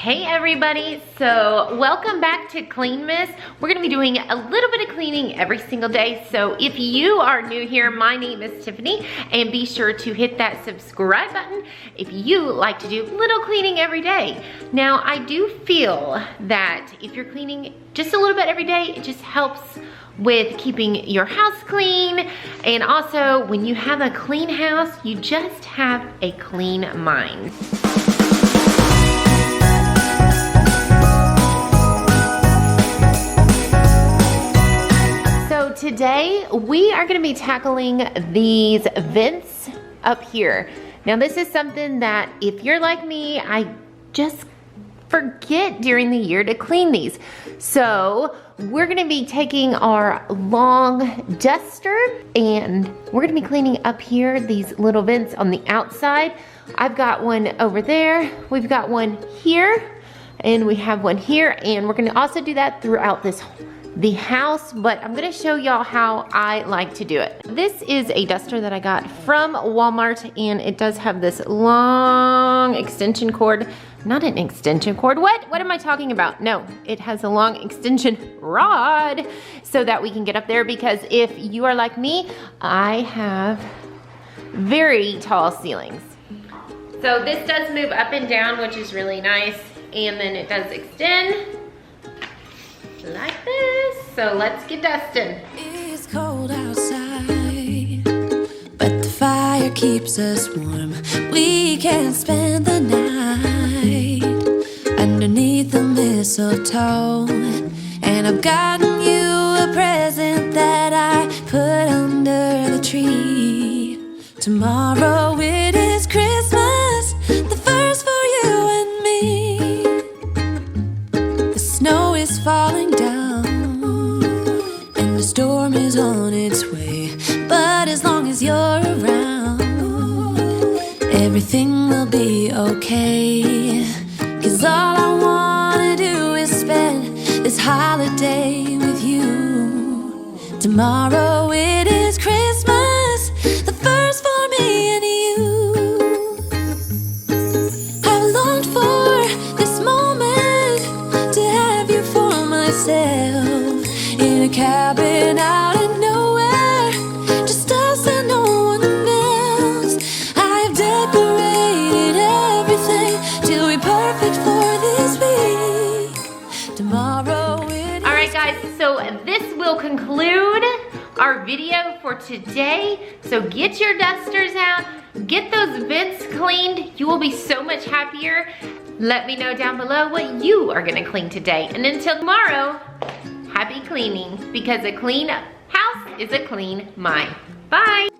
Hey everybody, so welcome back to Clean Miss. We're gonna be doing a little bit of cleaning every single day. So if you are new here, my name is Tiffany, and be sure to hit that subscribe button if you like to do little cleaning every day. Now, I do feel that if you're cleaning just a little bit every day, it just helps with keeping your house clean. And also, when you have a clean house, you just have a clean mind. Today, we are gonna be tackling these vents up here. Now, this is something that if you're like me, I just forget during the year to clean these. So we're gonna be taking our long duster and we're gonna be cleaning up here, these little vents on the outside. I've got one over there, we've got one here, and we have one here, and we're gonna also do that throughout the house, but I'm gonna show y'all how I like to do it. This is a duster that I got from Walmart, and it does have this long extension cord. Not an extension cord, what am I talking about? No, it has a long extension rod so that we can get up there, because if you are like me, I have very tall ceilings. So this does move up and down, which is really nice, and then it does extend like this. So let's get dusting. It's cold outside, but the fire keeps us warm. We can spend the night underneath the mistletoe. And I've gotten you a present that I put under the tree. Tomorrow it is Christmas, the first for you and me. The snow is falling down and the storm is on its way, but as long as you're around, everything will be okay. 'Cause all I wanna do is spend this holiday with you. Tomorrow it is Christmas, the first for me and you. I've longed for this moment to have you for myself, in a cabin out of nowhere, just us and no one else. I've decorated everything to be perfect for this week. Tomorrow it All right guys, so this will conclude our video for today. So get your dusters out, get those vents cleaned. You will be so much happier. Let me know down below what you are gonna clean today. And until tomorrow, happy cleaning, because a clean house is a clean mind. Bye.